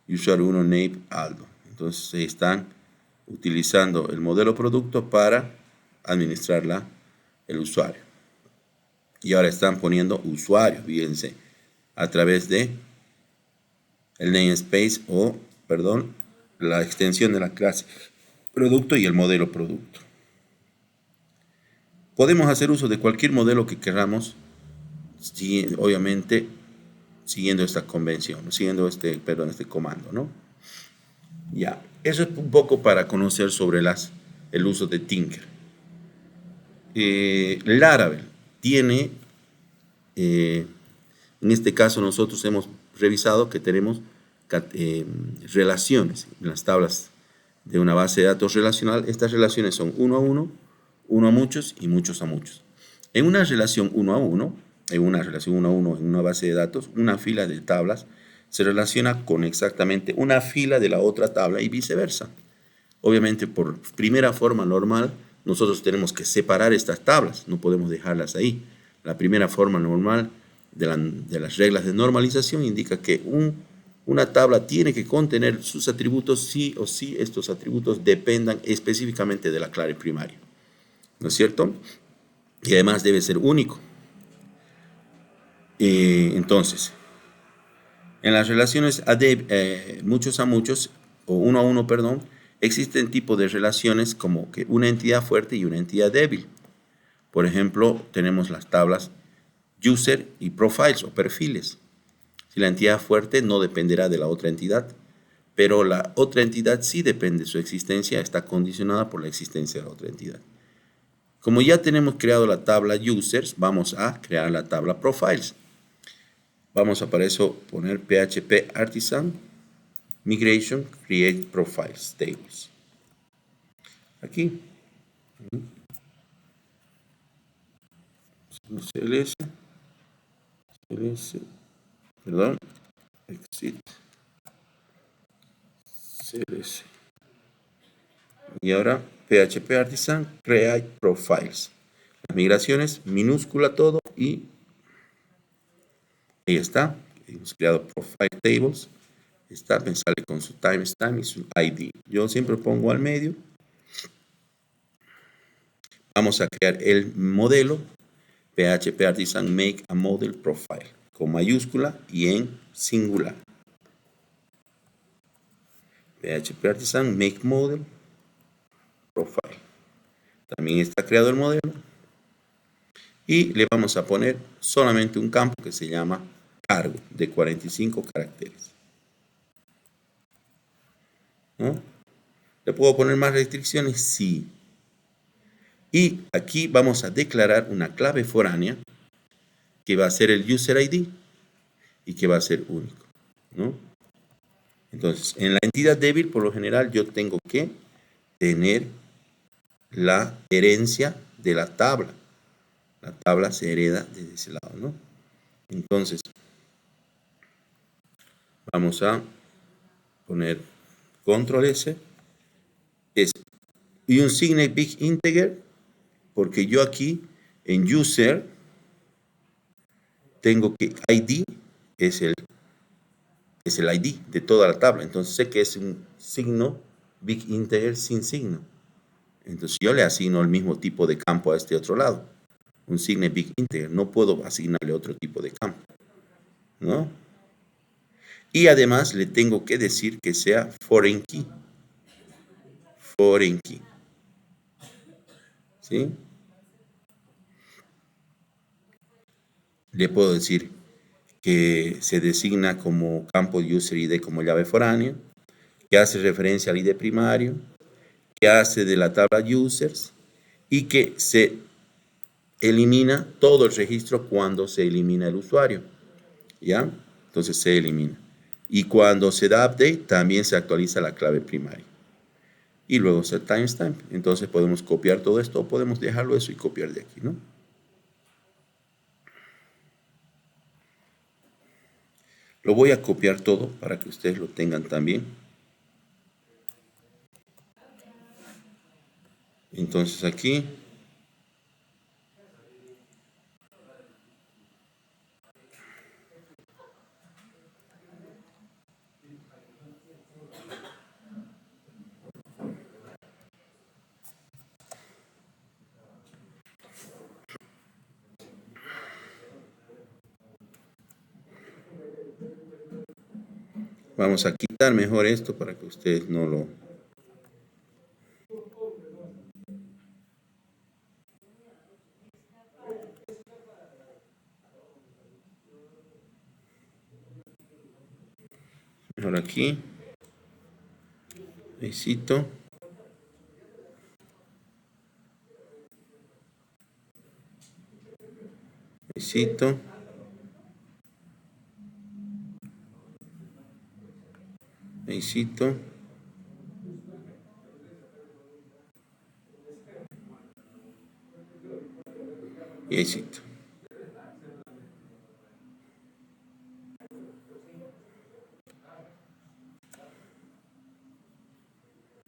usuario 1, Name Aldo. Entonces están utilizando el modelo producto para administrar el usuario. Y ahora están poniendo usuario, fíjense, a través de el namespace o, perdón, la extensión de la clase producto y el modelo producto. Podemos hacer uso de cualquier modelo que queramos, obviamente siguiendo esta convención, siguiendo este comando, ¿no? Ya, eso es un poco para conocer sobre el uso de Tinker. Laravel tiene, en este caso nosotros hemos revisado que tenemos relaciones en las tablas de una base de datos relacional. Estas relaciones son uno a uno, uno a muchos y muchos a muchos. En una relación uno a uno, en una base de datos, una fila de tablas se relaciona con exactamente una fila de la otra tabla y viceversa. Obviamente, por primera forma normal, nosotros tenemos que separar estas tablas, no podemos dejarlas ahí. La primera forma normal de las reglas de normalización indica que una tabla tiene que contener sus atributos sí o sí estos atributos dependan específicamente de la clave primaria, ¿no es cierto? Y además debe ser único. Entonces, en las relaciones muchos a muchos, o uno a uno, perdón, existen tipos de relaciones como que una entidad fuerte y una entidad débil. Por ejemplo, tenemos las tablas user y profiles o perfiles. Si la entidad fuerte no dependerá de la otra entidad, pero la otra entidad sí depende, su existencia está condicionada por la existencia de la otra entidad. Como ya tenemos creado la tabla users, vamos a crear la tabla profiles. Vamos a para eso poner PHP Artisan Migration Create Profiles Tables. Aquí. CLS. Perdón. Exit. CLS. Y ahora PHP Artisan Create Profiles. Las migraciones, minúscula todo y ahí está. Hemos creado Profile Tables. Está, me sale con su timestamp y su ID. Yo siempre pongo al medio. Vamos a crear el modelo PHP Artisan Make a Model Profile con mayúscula y en singular. PHP Artisan Make Model Profile. También está creado el modelo. Y le vamos a poner solamente un campo que se llama cargo de 45 caracteres. ¿No? ¿Le puedo poner más restricciones? Sí. Y aquí vamos a declarar una clave foránea que va a ser el user ID y que va a ser único, ¿no? Entonces, en la entidad débil, por lo general, yo tengo que tener la herencia de la tabla. La tabla se hereda desde ese lado, ¿no? Entonces, vamos a poner control S y un signe big integer, porque yo aquí en user tengo que ID es el ID de toda la tabla. Entonces sé que es un signo big integer sin signo. Entonces yo le asigno el mismo tipo de campo a este otro lado. Un signe big integer. No puedo asignarle otro tipo de campo, ¿no? Y además le tengo que decir que sea foreign key. Foreign key. ¿Sí? Le puedo decir que se designa como campo user ID como llave foránea, que hace referencia al ID primario, que hace de la tabla users y que se elimina todo el registro cuando se elimina el usuario, ¿ya? Entonces se elimina. Y cuando se da update, también se actualiza la clave primaria. Y luego se timestamp. Entonces podemos copiar todo esto o podemos dejarlo eso y copiar de aquí, ¿no? Lo voy a copiar todo para que ustedes lo tengan también. Entonces aquí vamos a quitar mejor esto para que ustedes no lo... Mejor aquí. Necesito. Necesito. Necesito. Y necesito.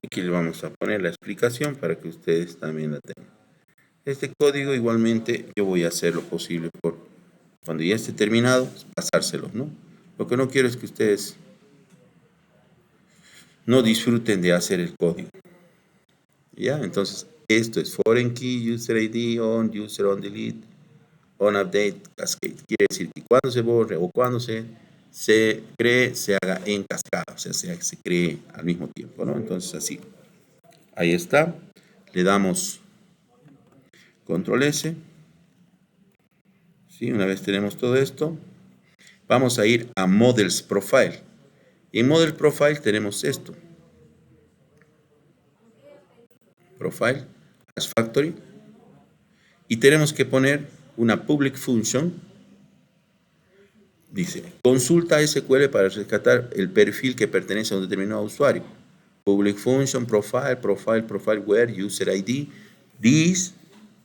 Aquí le vamos a poner la explicación para que ustedes también la tengan. Este código igualmente yo voy a hacer lo posible por cuando ya esté terminado, pasárselos, ¿no? Lo que no quiero es que ustedes no disfruten de hacer el código. ¿Ya? Entonces, esto es foreign key, user ID, user on delete, on update, cascade. Quiere decir que cuando se borre o cuando se cree, se haga en cascada, o sea, se cree al mismo tiempo, ¿no? Entonces, así. Ahí está. Le damos control S. ¿Sí? Una vez tenemos todo esto, vamos a ir a Models Profile. En Model Profile tenemos esto. Profile, as factory. Y tenemos que poner una public function. Dice, consulta SQL para rescatar el perfil que pertenece a un determinado usuario. Public function, profile, where, user ID, this,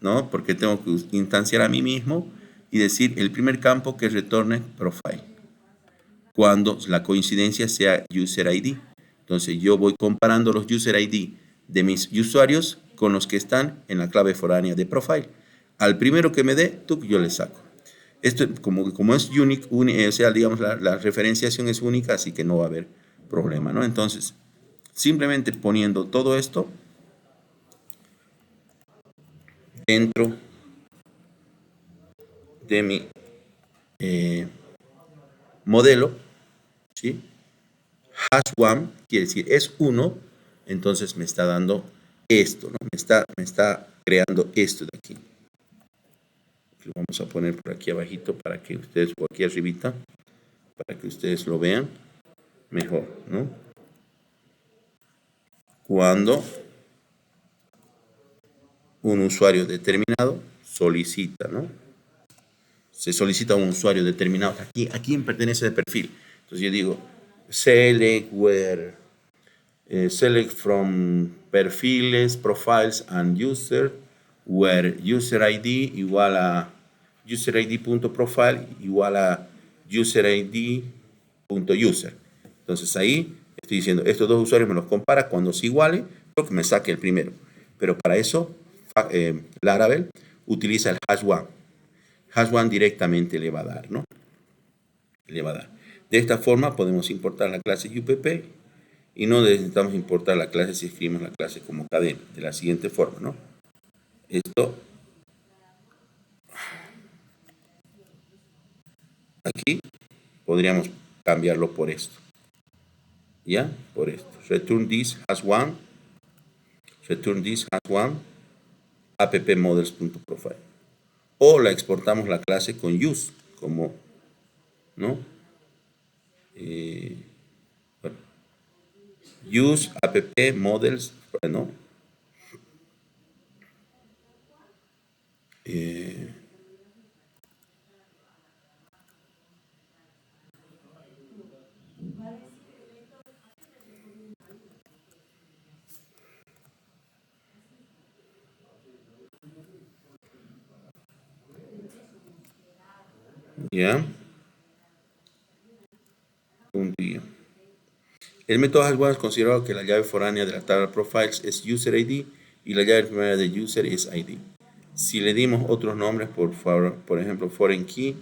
¿no? Porque tengo que instanciar a mí mismo y decir el primer campo que retorne profile. Cuando la coincidencia sea user ID. Entonces yo voy comparando los user ID de mis usuarios con los que están en la clave foránea de profile. Al primero que me dé, yo le saco. Esto como es unique, o sea, digamos, la referenciación es única, así que no va a haber problema, ¿no? Entonces, simplemente poniendo todo esto dentro de mi modelo, ¿sí? Hash one quiere decir es 1, entonces me está dando esto, ¿no? Me está creando esto de aquí. Lo vamos a poner por aquí abajito para que ustedes, o aquí arribita, para que ustedes lo vean mejor, ¿no? Cuando un usuario determinado solicita, ¿no? Se solicita a un usuario determinado. ¿A quién pertenece el perfil? Entonces yo digo, select where, select from perfiles, profiles and user, where user ID igual a user ID.profile igual a user ID.user. Entonces ahí estoy diciendo, estos dos usuarios me los compara cuando se iguale, creo que me saque el primero. Pero para eso, Laravel utiliza el hash one. Hash one directamente le va a dar, ¿no? Le va a dar. De esta forma podemos importar la clase UPP y no necesitamos importar la clase si escribimos la clase como cadena, de la siguiente forma, ¿no? Esto aquí podríamos cambiarlo por esto. ¿Ya? Por esto. Return this hash one. Return this hash one. appmodels.profile. O la exportamos la clase con use, como, ¿no? Bueno, use app models, ¿no? Eh, ya, punto y ya. El método hashWAN es considerado que la llave foránea de la tabla profiles es user ID y la llave primaria de user es ID. Si le dimos otros nombres, por ejemplo, foreign key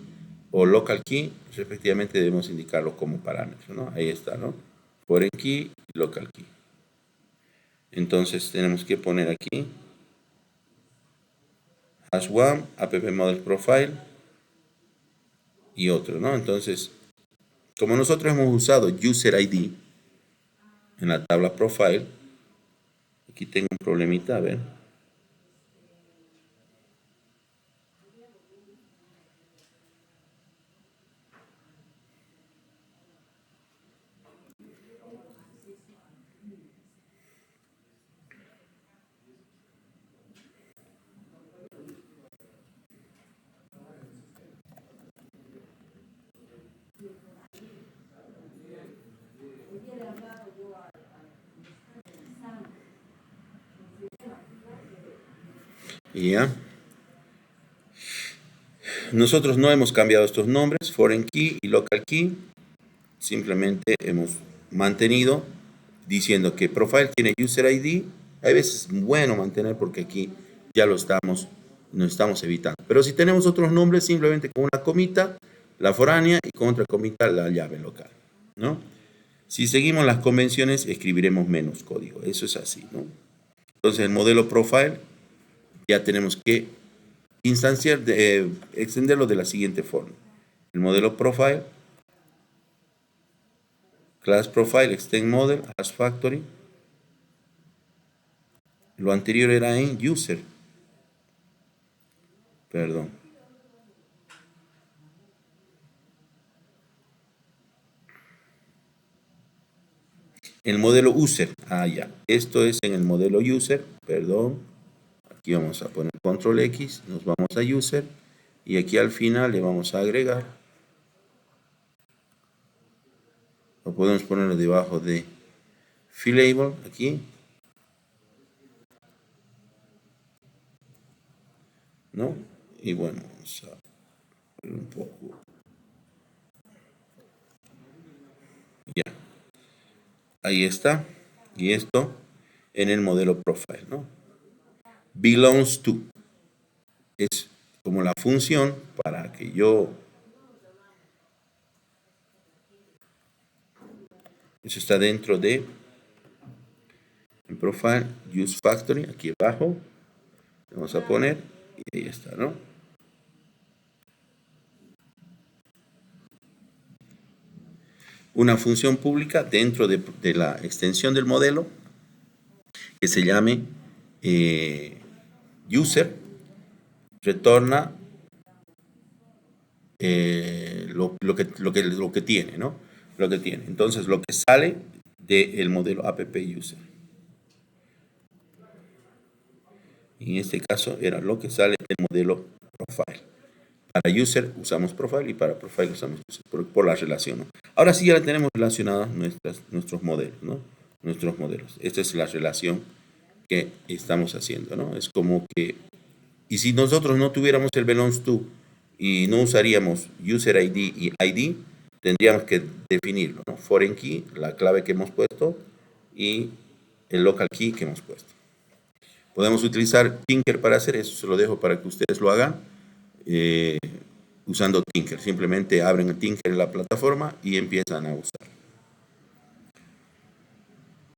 o local key, respectivamente debemos indicarlos como parámetros, ¿no? Ahí está, ¿no? Foreign key y local key. Entonces tenemos que poner aquí hashWAN, app model profile y otro, ¿no? Entonces, como nosotros hemos usado user ID en la tabla profile, aquí tengo un problemita, a ver. Ya. Nosotros no hemos cambiado estos nombres, foreign key y local key. Simplemente hemos mantenido diciendo que profile tiene user ID. A veces es bueno mantener porque aquí ya lo estamos evitando. Pero si tenemos otros nombres, simplemente con una comita, la foránea, y con otra comita, la llave local, ¿no? Si seguimos las convenciones, escribiremos menos código. Eso es así, ¿no? Entonces, el modelo profile ya tenemos que extenderlo de la siguiente forma. El modelo profile, class profile, extend model, hash factory. Lo anterior era en user. Perdón. El modelo user. Ah, ya. Esto es en el modelo user. Perdón. Aquí vamos a poner control X. Nos vamos a user. Y aquí al final le vamos a agregar. Lo podemos poner debajo de fileable. Aquí. ¿No? Y bueno, vamos a poner un poco. Ya. Ahí está. Y esto en el modelo profile, ¿no? Belongs to. Es como la función para que yo... Eso está dentro de en profile, use factory, aquí abajo. Vamos a poner y ahí está, ¿no? Una función pública dentro de la extensión del modelo que se llame user, retorna lo que tiene, ¿no? Lo que tiene. Entonces, lo que sale del modelo app user. Y en este caso era lo que sale del modelo profile. Para user usamos profile y para profile usamos user por la relación, ¿no? Ahora sí ya tenemos relacionados nuestros modelos, ¿no? Nuestros modelos. Esta es la relación que estamos haciendo, ¿no? Es como que, y si nosotros no tuviéramos el belongs to y no usaríamos user ID y ID, tendríamos que definirlo, ¿no? Foreign key, la clave que hemos puesto, y el local key que hemos puesto. Podemos utilizar Tinker para hacer eso, se lo dejo para que ustedes lo hagan usando Tinker. Simplemente abren el Tinker en la plataforma y empiezan a usar.